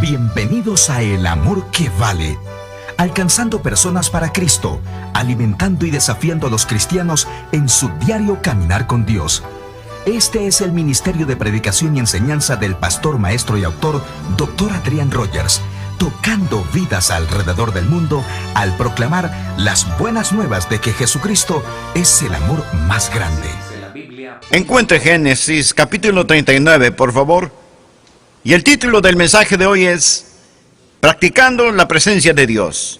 Bienvenidos a El Amor que Vale, alcanzando personas para Cristo, alimentando y desafiando a los cristianos en su diario caminar con Dios. Este es el ministerio de predicación y enseñanza del pastor, maestro y autor, Dr. Adrian Rogers, tocando vidas alrededor del mundo al proclamar las buenas nuevas de que Jesucristo es el amor más grande. Encuentre Génesis capítulo 39, por favor. Y el título del mensaje de hoy es Practicando la presencia de Dios,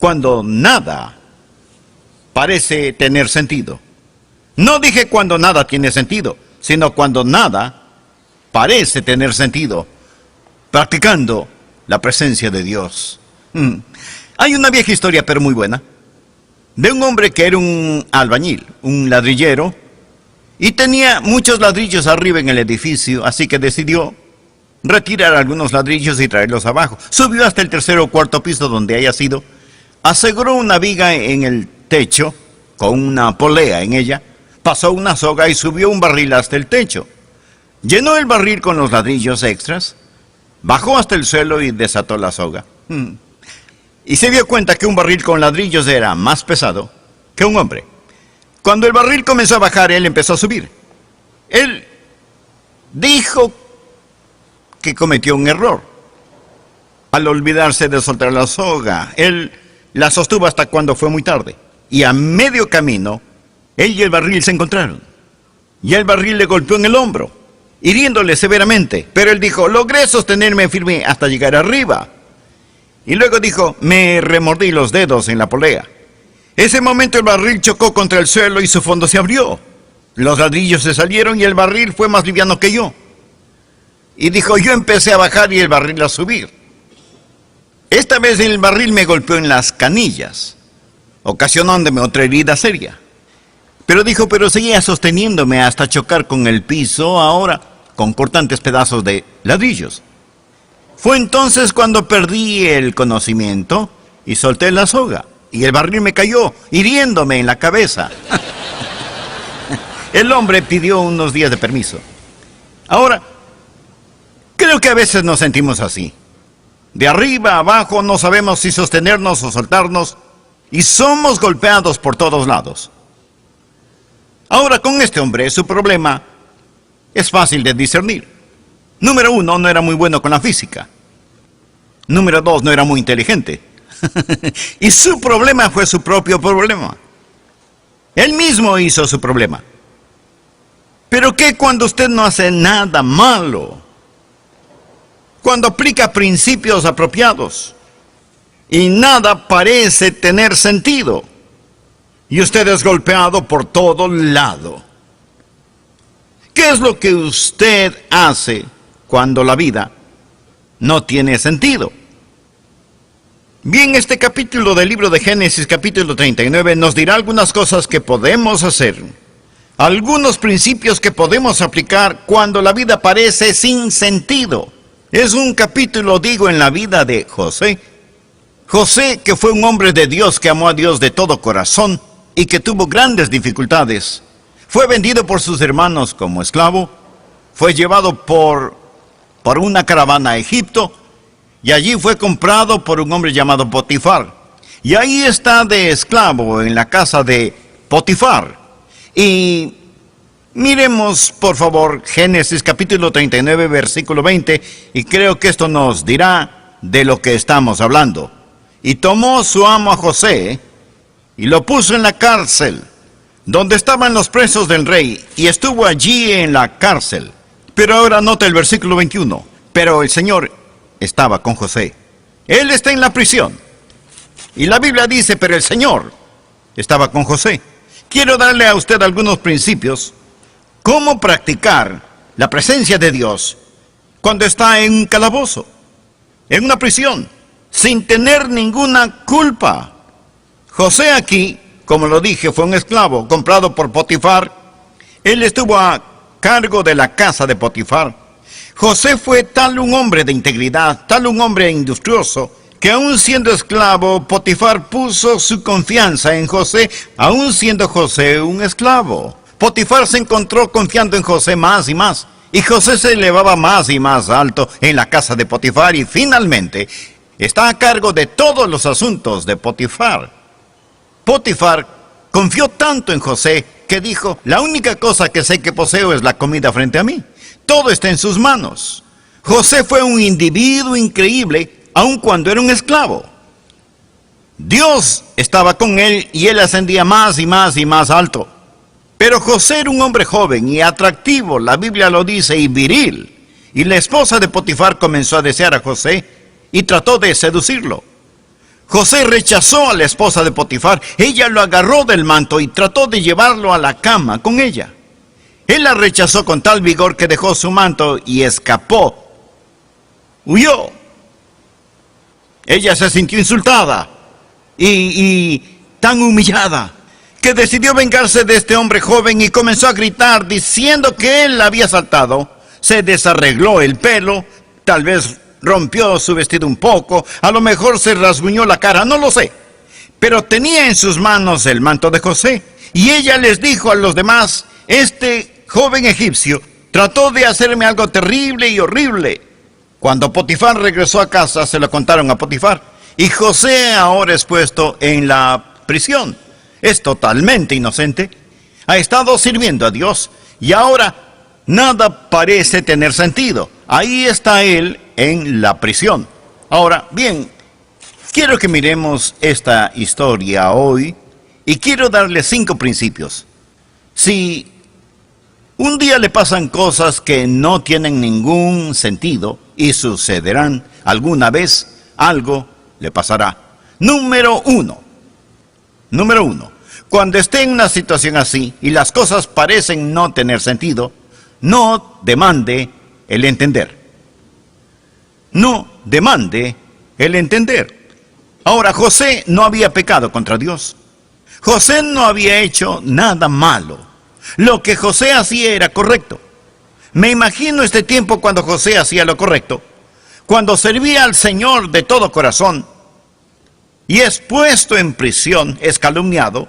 cuando nada parece tener sentido. No dije cuando nada tiene sentido, sino cuando nada parece tener sentido. Practicando la presencia de Dios. Hay una vieja historia, pero muy buena, de un hombre que era un albañil, un ladrillero, y tenía muchos ladrillos arriba en el edificio, así que decidió retirar algunos ladrillos y traerlos abajo. Subió hasta el tercer o cuarto piso donde haya sido, aseguró una viga en el techo con una polea en ella, pasó una soga y subió un barril hasta el techo. Llenó el barril con los ladrillos extras, bajó hasta el suelo y desató la soga. Y se dio cuenta que un barril con ladrillos era más pesado que un hombre. Cuando el barril comenzó a bajar, él empezó a subir. Él dijo que cometió un error al olvidarse de soltar la soga. Él la sostuvo hasta cuando fue muy tarde. Y a medio camino, él y el barril se encontraron. Y el barril le golpeó en el hombro, hiriéndole severamente. Pero él dijo, logré sostenerme firme hasta llegar arriba. Y luego dijo, me remordí los dedos en la polea. Ese momento el barril chocó contra el suelo y su fondo se abrió. Los ladrillos se salieron y el barril fue más liviano que yo. Y dijo, yo empecé a bajar y el barril a subir. Esta vez el barril me golpeó en las canillas, ocasionándome otra herida seria. Pero dijo, pero seguía sosteniéndome hasta chocar con el piso, ahora con cortantes pedazos de ladrillos. Fue entonces cuando perdí el conocimiento y solté la soga. Y el barril me cayó, hiriéndome en la cabeza. El hombre pidió unos días de permiso. Ahora, creo que a veces nos sentimos así. De arriba a abajo no sabemos si sostenernos o soltarnos y somos golpeados por todos lados. Ahora, con este hombre, su problema es fácil de discernir. Número 1, no era muy bueno con la física. Número 2, no era muy inteligente. Y su problema fue su propio problema. Él mismo hizo su problema. Pero ¿qué cuando usted no hace nada malo? Cuando aplica principios apropiados y nada parece tener sentido y usted es golpeado por todo lado. ¿Qué es lo que usted hace cuando la vida no tiene sentido? Bien, este capítulo del libro de Génesis, capítulo 39, nos dirá algunas cosas que podemos hacer, algunos principios que podemos aplicar cuando la vida parece sin sentido. Es un capítulo, digo, en la vida de José. José, que fue un hombre de Dios, que amó a Dios de todo corazón y que tuvo grandes dificultades. Fue vendido por sus hermanos como esclavo, fue llevado por una caravana a Egipto, y allí fue comprado por un hombre llamado Potifar. Y ahí está de esclavo en la casa de Potifar. Y miremos, por favor, Génesis capítulo 39, versículo 20, y creo que esto nos dirá de lo que estamos hablando. Y tomó su amo a José, y lo puso en la cárcel, donde estaban los presos del rey, y estuvo allí en la cárcel. Pero ahora nota el versículo 21, pero el Señor estaba con José. Él está en la prisión. Y la Biblia dice, pero el Señor estaba con José. Quiero darle a usted algunos principios, cómo practicar la presencia de Dios cuando está en un calabozo, en una prisión, sin tener ninguna culpa. José aquí, como lo dije, fue un esclavo comprado por Potifar. Él estuvo a cargo de la casa de Potifar. José fue tal un hombre de integridad, tal un hombre industrioso, que aún siendo esclavo, Potifar puso su confianza en José, aún siendo José un esclavo. Potifar se encontró confiando en José más y más, Y José se elevaba más y más alto en la casa de Potifar y finalmente está a cargo de todos los asuntos de Potifar. Potifar confió tanto en José que dijo: la única cosa que sé que poseo es la comida frente a mí. Todo está en sus manos. José fue un individuo increíble, aun cuando era un esclavo. Dios estaba con él y él ascendía más y más y más alto. Pero José era un hombre joven y atractivo, la Biblia lo dice, y viril. Y la esposa de Potifar comenzó a desear a José y trató de seducirlo. José rechazó a la esposa de Potifar. Ella lo agarró del manto y trató de llevarlo a la cama con ella. Él la rechazó con tal vigor que dejó su manto y escapó. Huyó. Ella se sintió insultada y tan humillada que decidió vengarse de este hombre joven y comenzó a gritar diciendo que él la había asaltado. Se desarregló el pelo, tal vez rompió su vestido un poco, a lo mejor se rasguñó la cara, no lo sé. Pero tenía en sus manos el manto de José y ella les dijo a los demás: este joven egipcio trató de hacerme algo terrible y horrible. Cuando Potifar regresó a casa se lo contaron a Potifar y José ahora es puesto en la prisión. Es totalmente inocente, ha estado sirviendo a Dios y ahora nada parece tener sentido. Ahí está él en la prisión. Ahora, bien, quiero que miremos esta historia hoy y quiero darle 5 principios. Si un día le pasan cosas que no tienen ningún sentido y sucederán alguna vez, algo le pasará. Número uno, cuando esté en una situación así y las cosas parecen no tener sentido, no demande el entender. No demande el entender. Ahora, José no había pecado contra Dios. José no había hecho nada malo. Lo que José hacía era correcto. Me imagino este tiempo cuando José hacía lo correcto, cuando servía al Señor de todo corazón, y es puesto en prisión, es calumniado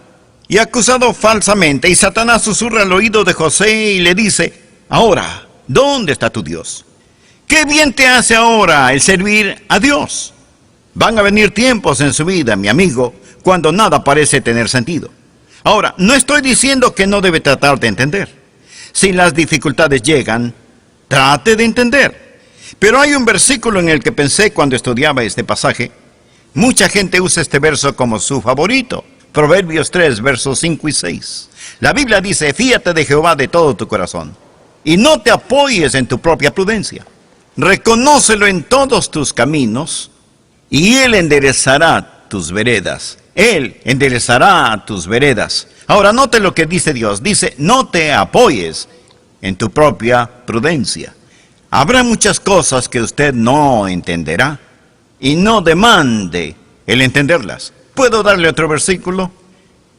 y acusado falsamente, y Satanás susurra al oído de José y le dice: ahora, ¿dónde está tu Dios? ¿Qué bien te hace ahora el servir a Dios? Van a venir tiempos en su vida, mi amigo, cuando nada parece tener sentido. Ahora, no estoy diciendo que no debe tratar de entender. Si las dificultades llegan, trate de entender. Pero hay un versículo en el que pensé cuando estudiaba este pasaje. Mucha gente usa este verso como su favorito. Proverbios 3, versos 5 y 6. La Biblia dice: fíate de Jehová de todo tu corazón, y no te apoyes en tu propia prudencia. Reconócelo en todos tus caminos, y Él enderezará tus veredas. Él enderezará tus veredas. Ahora note lo que dice Dios. Dice: no te apoyes en tu propia prudencia. Habrá muchas cosas que usted no entenderá, y no demande el entenderlas. ¿Puedo darle otro versículo?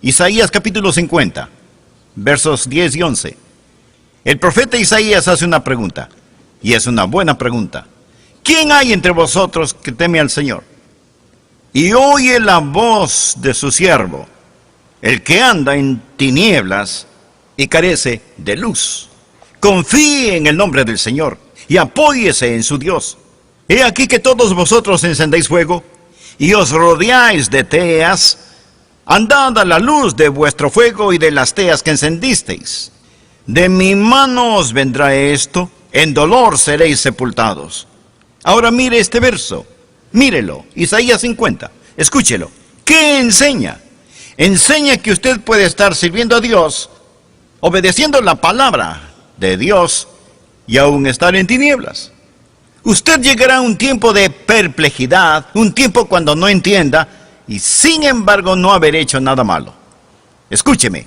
Isaías capítulo 50, versos 10 y 11. El profeta Isaías hace una pregunta, y es una buena pregunta. ¿Quién hay entre vosotros que teme al Señor y oye la voz de su siervo, el que anda en tinieblas y carece de luz? Confíe en el nombre del Señor y apóyese en su Dios. He aquí que todos vosotros encendéis fuego y os rodeáis de teas. Andad a la luz de vuestro fuego y de las teas que encendisteis. De mi mano os vendrá esto, en dolor seréis sepultados. Ahora mire este verso, mírelo, Isaías 50, escúchelo. ¿Qué enseña? Enseña que usted puede estar sirviendo a Dios, obedeciendo la palabra de Dios y aún estar en tinieblas. Usted llegará a un tiempo de perplejidad, un tiempo cuando no entienda, y sin embargo no haber hecho nada malo. Escúcheme,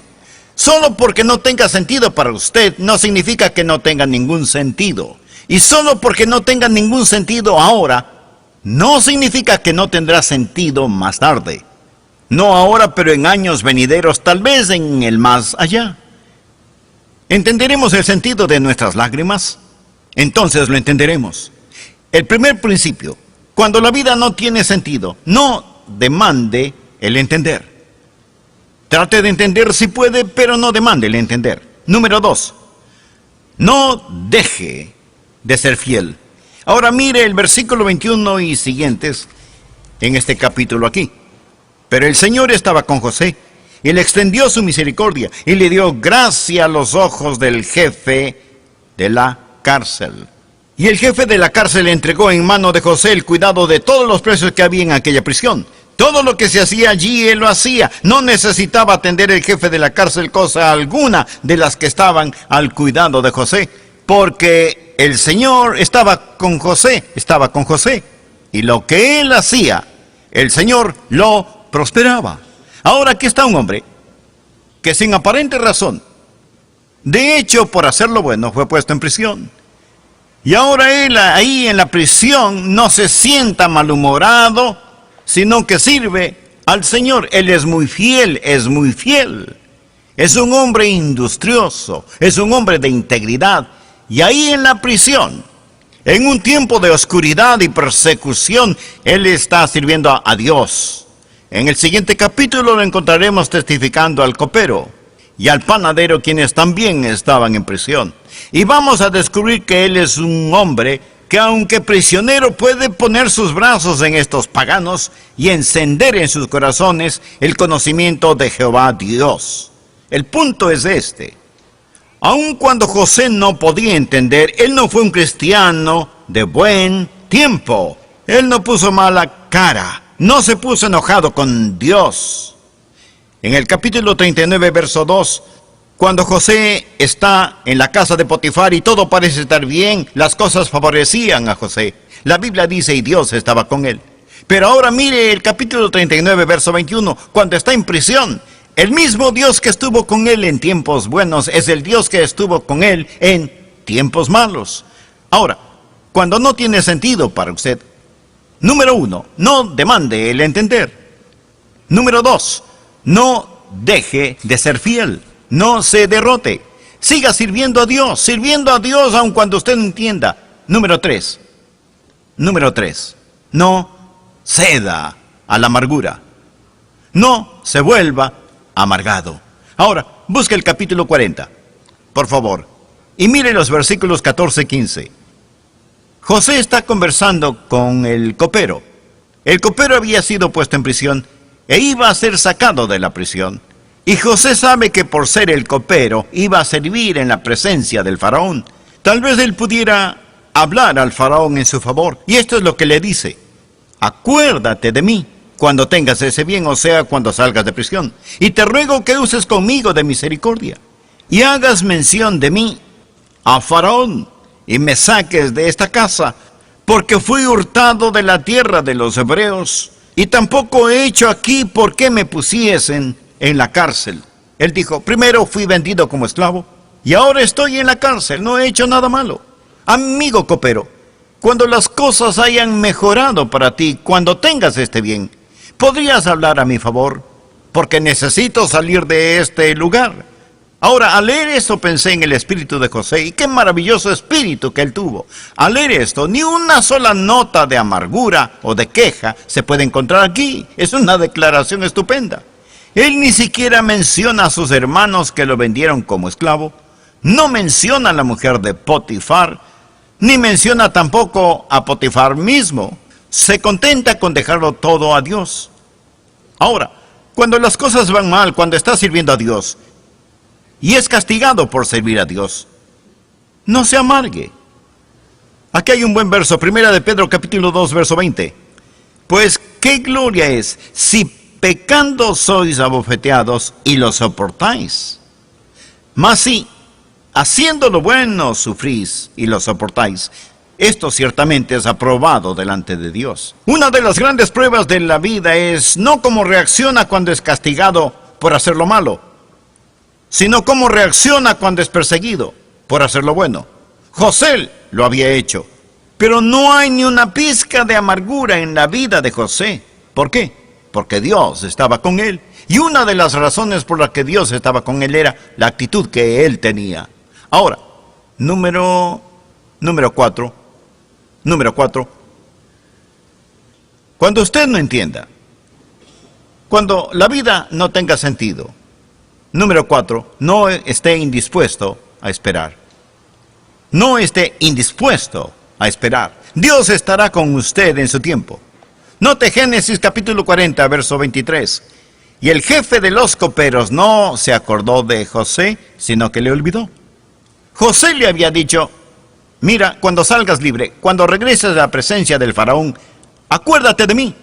solo porque no tenga sentido para usted no significa que no tenga ningún sentido. Y solo porque no tenga ningún sentido ahora, no significa que no tendrá sentido más tarde. No ahora, pero en años venideros, tal vez en el más allá. ¿Entenderemos el sentido de nuestras lágrimas? Entonces lo entenderemos. El primer principio: cuando la vida no tiene sentido, no demande el entender. Trate de entender si puede, pero no demande el entender. Número 2. no deje de ser fiel. Ahora mire el versículo 21 y siguientes en este capítulo aquí. Pero el Señor estaba con José y le extendió su misericordia y le dio gracia a los ojos del jefe de la cárcel. Y el jefe de la cárcel entregó en mano de José el cuidado de todos los presos que había en aquella prisión. Todo lo que se hacía allí, él lo hacía. No necesitaba atender el jefe de la cárcel cosa alguna de las que estaban al cuidado de José, porque el Señor estaba con José. Y lo que él hacía, el Señor lo prosperaba. Ahora aquí está un hombre que sin aparente razón, de hecho por hacer lo bueno, fue puesto en prisión. Y ahora él ahí en la prisión no se sienta malhumorado, sino que sirve al Señor. Él es muy fiel, es muy fiel. Es un hombre industrioso, es un hombre de integridad. Y ahí en la prisión, en un tiempo de oscuridad y persecución, él está sirviendo a Dios. En el siguiente capítulo lo encontraremos testificando al copero y al panadero, quienes también estaban en prisión. Y vamos a descubrir que él es un hombre que, aunque prisionero, puede poner sus brazos en estos paganos y encender en sus corazones el conocimiento de Jehová Dios. El punto es este: aun cuando José no podía entender, él no fue un cristiano de buen tiempo. Él no puso mala cara, no se puso enojado con Dios. En el capítulo 39, verso 2, cuando José está en la casa de Potifar y todo parece estar bien, las cosas favorecían a José. La Biblia dice, y Dios estaba con él. Pero ahora mire el capítulo 39, verso 21, cuando está en prisión. El mismo Dios que estuvo con él en tiempos buenos es el Dios que estuvo con él en tiempos malos. Ahora, cuando no tiene sentido para usted, número 1, no demande el entender. Número 2, no deje de ser fiel. No se derrote. Siga sirviendo a Dios aun cuando usted no entienda. Número 3, no ceda a la amargura. No se vuelva amargado. Ahora, busque el capítulo 40, por favor, y mire los versículos 14 y 15. José está conversando con el copero. El copero había sido puesto en prisión e iba a ser sacado de la prisión. Y José sabe que por ser el copero iba a servir en la presencia del faraón. Tal vez él pudiera hablar al faraón en su favor. Y esto es lo que le dice: acuérdate de mí cuando tengas ese bien, o sea, cuando salgas de prisión. Y te ruego que uses conmigo de misericordia y hagas mención de mí a faraón y me saques de esta casa, porque fui hurtado de la tierra de los hebreos y tampoco he hecho aquí por qué me pusiesen en la cárcel. Él dijo, primero fui vendido como esclavo y ahora estoy en la cárcel, no he hecho nada malo. Amigo copero, cuando las cosas hayan mejorado para ti, cuando tengas este bien, ¿podrías hablar a mi favor? Porque necesito salir de este lugar. Ahora, al leer esto pensé en el espíritu de José, y qué maravilloso espíritu que él tuvo. Al leer esto, ni una sola nota de amargura o de queja se puede encontrar aquí. Es una declaración estupenda. Él ni siquiera menciona a sus hermanos que lo vendieron como esclavo, no menciona a la mujer de Potifar, ni menciona tampoco a Potifar mismo. Se contenta con dejarlo todo a Dios. Ahora, cuando las cosas van mal, cuando está sirviendo a Dios y es castigado por servir a Dios, no se amargue. Aquí hay un buen verso, Primera de Pedro capítulo 2, verso 20. Pues qué gloria es si pecando sois abofeteados y lo soportáis. Mas si haciendo lo bueno sufrís y lo soportáis, esto ciertamente es aprobado delante de Dios. Una de las grandes pruebas de la vida es no cómo reacciona cuando es castigado por hacer lo malo, sino cómo reacciona cuando es perseguido por hacer lo bueno. José lo había hecho, pero no hay ni una pizca de amargura en la vida de José. ¿Por qué? Porque Dios estaba con él. Y una de las razones por las que Dios estaba con él era la actitud que él tenía. Ahora, número 4. Cuando usted no entienda, cuando la vida no tenga sentido, número 4, no esté indispuesto a esperar. no esté indispuesto a esperar. Dios estará con usted en su tiempo. Note Génesis capítulo 40, verso 23. Y el jefe de los coperos no se acordó de José, sino que le olvidó. José le había dicho: mira, cuando salgas libre, cuando regreses a la presencia del faraón, acuérdate de mí.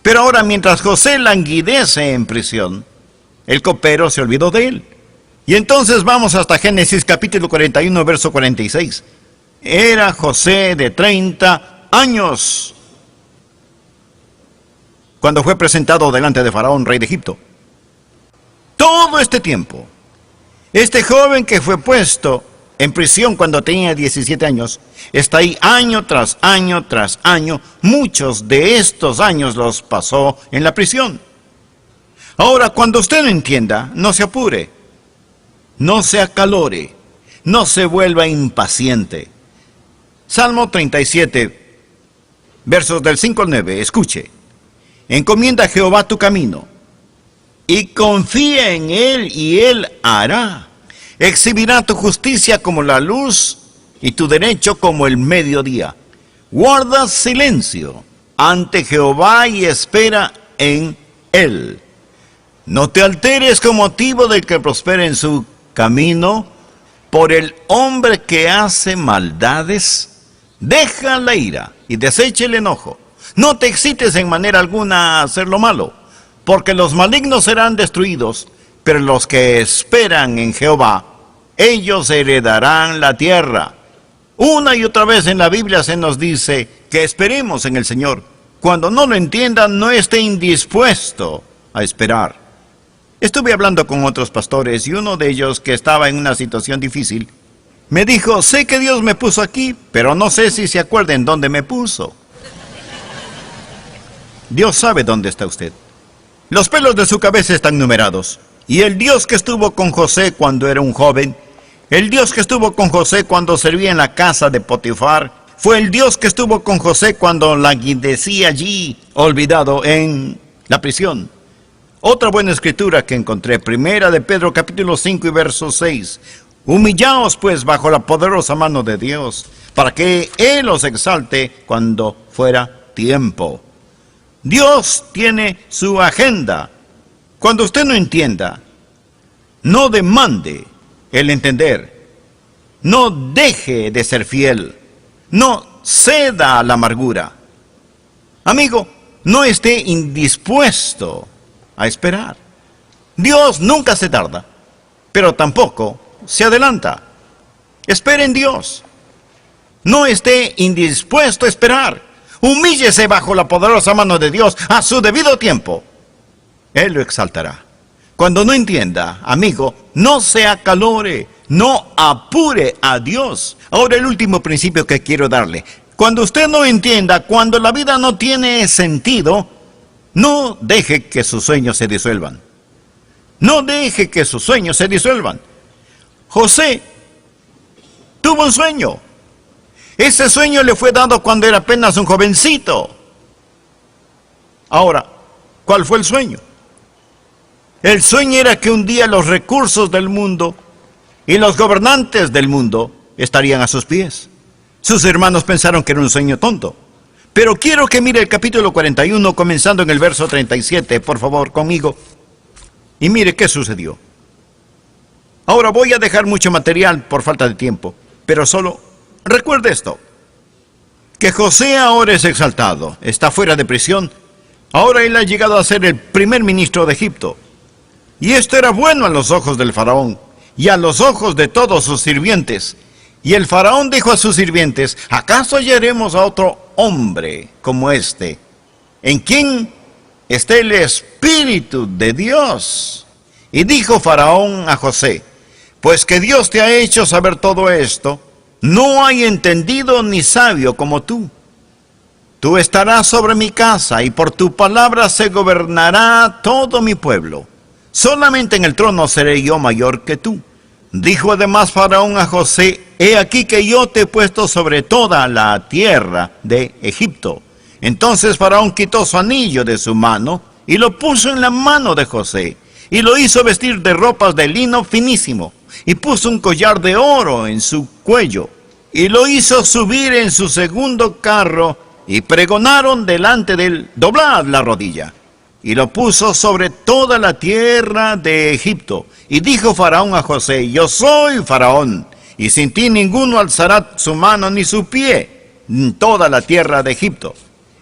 Pero ahora, mientras José languidece en prisión, el copero se olvidó de él. Y entonces vamos hasta Génesis capítulo 41, verso 46. Era José de 30 años cuando fue presentado delante de Faraón, rey de Egipto. Todo este tiempo, este joven que fue puesto en prisión cuando tenía 17 años, está ahí año tras año tras año. Muchos de estos años los pasó en la prisión. Ahora, cuando usted lo entienda, no se apure, no se acalore, no se vuelva impaciente. Salmo 37, versos del 5 al 9, escuche. Encomienda a Jehová tu camino, y confía en Él, y Él hará. Exhibirá tu justicia como la luz, y tu derecho como el mediodía. Guarda silencio ante Jehová, y espera en Él. No te alteres con motivo del que prospere en su camino, por el hombre que hace maldades. Deja la ira y desecha el enojo. No te excites en manera alguna a hacer lo malo, porque los malignos serán destruidos, pero los que esperan en Jehová, ellos heredarán la tierra. Una y otra vez en la Biblia se nos dice que esperemos en el Señor. Cuando no lo entiendan, no esté indispuesto a esperar. Estuve hablando con otros pastores y uno de ellos, que estaba en una situación difícil, me dijo: sé que Dios me puso aquí, pero no sé si se acuerdan dónde me puso. Dios sabe dónde está usted. Los pelos de su cabeza están numerados. Y el Dios que estuvo con José cuando era un joven, el Dios que estuvo con José cuando servía en la casa de Potifar, fue el Dios que estuvo con José cuando languidecía allí, olvidado en la prisión. Otra buena escritura que encontré, primera de Pedro capítulo 5 y verso 6. Humillaos pues bajo la poderosa mano de Dios, para que Él os exalte cuando fuera tiempo. Dios tiene su agenda. Cuando usted no entienda, no demande el entender. No deje de ser fiel. No ceda a la amargura. Amigo, no esté indispuesto a esperar. Dios nunca se tarda, pero tampoco se adelanta. Espere en Dios. No esté indispuesto a esperar. Humíllese bajo la poderosa mano de Dios a su debido tiempo. Él lo exaltará. Cuando no entienda, amigo, no se acalore, no apure a Dios. Ahora el último principio que quiero darle. Cuando usted no entienda, cuando la vida no tiene sentido, no deje que sus sueños se disuelvan. No deje que sus sueños se disuelvan. José tuvo un sueño. Ese sueño le fue dado cuando era apenas un jovencito. Ahora, ¿cuál fue el sueño? El sueño era que un día los recursos del mundo y los gobernantes del mundo estarían a sus pies. Sus hermanos pensaron que era un sueño tonto. Pero quiero que mire el capítulo 41, comenzando en el verso 37, por favor, conmigo. Y mire qué sucedió. Ahora voy a dejar mucho material por falta de tiempo, pero solo recuerde esto, que José ahora es exaltado, está fuera de prisión. Ahora él ha llegado a ser el primer ministro de Egipto. Y esto era bueno a los ojos del faraón y a los ojos de todos sus sirvientes. Y el faraón dijo a sus sirvientes: ¿acaso hallaremos a otro hombre como este, en quien esté el Espíritu de Dios? Y dijo Faraón a José: pues que Dios te ha hecho saber todo esto, no hay entendido ni sabio como tú. Tú estarás sobre mi casa, y por tu palabra se gobernará todo mi pueblo. Solamente en el trono seré yo mayor que tú. Dijo además Faraón a José: he aquí que yo te he puesto sobre toda la tierra de Egipto. Entonces Faraón quitó su anillo de su mano y lo puso en la mano de José, y lo hizo vestir de ropas de lino finísimo. y puso un collar de oro en su cuello, y lo hizo subir en su segundo carro, y pregonaron delante de él: doblad la rodilla. Y lo puso sobre toda la tierra de Egipto. Y dijo Faraón a José: yo soy Faraón, y sin ti ninguno alzará su mano ni su pie en toda la tierra de Egipto.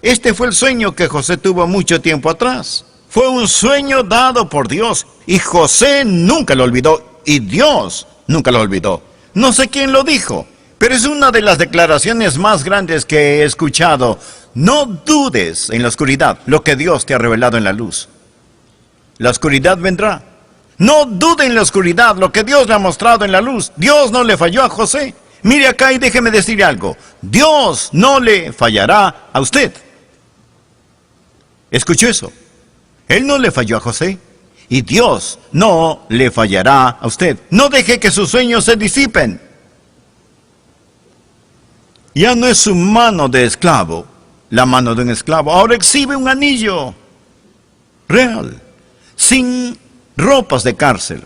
Este fue el sueño que José tuvo mucho tiempo atrás. Fue un sueño dado por Dios, y José nunca lo olvidó, y Dios nunca lo olvidó. No sé quién lo dijo, pero es una de las declaraciones más grandes que he escuchado. No dudes en la oscuridad lo que Dios te ha revelado en la luz. La oscuridad vendrá. No dude en la oscuridad lo que Dios le ha mostrado en la luz. Dios no le falló a José. Mire acá y déjeme decirle algo. Dios no le fallará a usted. ¿Escuchó eso? Él no le falló a José. Y Dios no le fallará a usted. No deje que sus sueños se disipen. Ya no es su mano de esclavo, la mano de un esclavo. Ahora exhibe un anillo real, sin ropas de cárcel.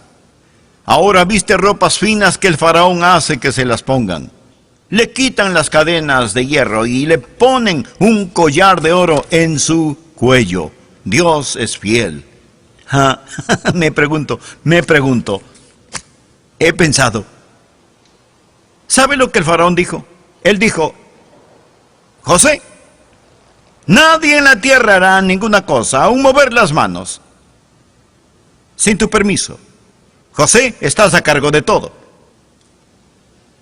Ahora viste ropas finas que el faraón hace que se las pongan. Le quitan las cadenas de hierro y le ponen un collar de oro en su cuello. Dios es fiel. Me pregunto, he pensado. ¿Sabe lo que el faraón dijo? Él dijo: José, nadie en la tierra hará ninguna cosa, aun mover las manos, sin tu permiso. José, estás a cargo de todo.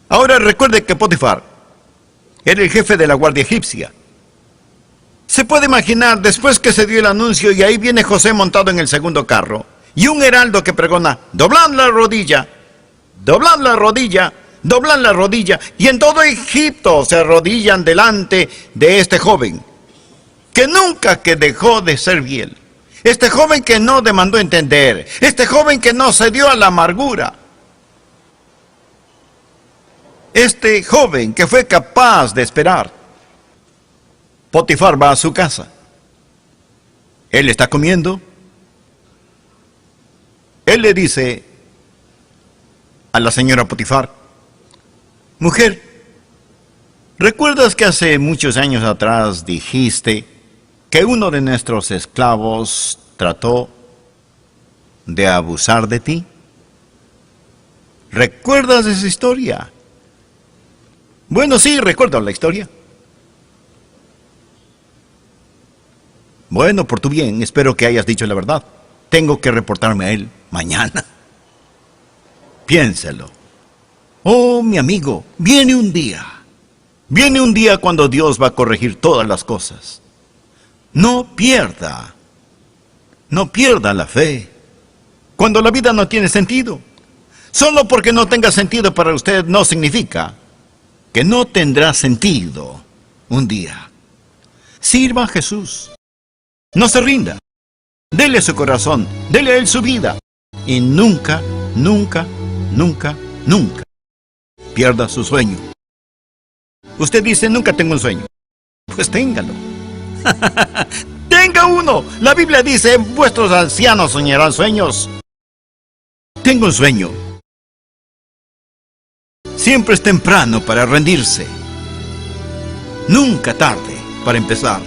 Ahora recuerde que Potifar era el jefe de la guardia egipcia. Se puede imaginar, después que se dio el anuncio, y ahí viene José montado en el segundo carro, y un heraldo que pregona: doblad la rodilla, doblad la rodilla, doblan la rodilla, y en todo Egipto se arrodillan delante de este joven, que nunca que dejó de ser fiel. Este joven que no demandó entender, este joven que no cedió a la amargura, este joven que fue capaz de esperar. Potifar va a su casa. Él está comiendo. Él le dice a la señora Potifar: mujer, ¿recuerdas que hace muchos años atrás dijiste que uno de nuestros esclavos trató de abusar de ti? ¿Recuerdas esa historia? Bueno, sí, recuerdo la historia. Bueno, por tu bien, espero que hayas dicho la verdad. Tengo que reportarme a él mañana. Piénselo. Oh, mi amigo, viene un día cuando Dios va a corregir todas las cosas. No pierda la fe. Cuando la vida no tiene sentido. Solo porque no tenga sentido para usted no significa que no tendrá sentido un día. Sirva a Jesús. No se rinda. Dele su corazón, dele a él su vida. Y nunca pierda su sueño. Usted dice: nunca tengo un sueño. Pues téngalo. Tenga uno. La Biblia dice: vuestros ancianos soñarán sueños. Tengo un sueño. Siempre es temprano para rendirse. Nunca tarde para empezar.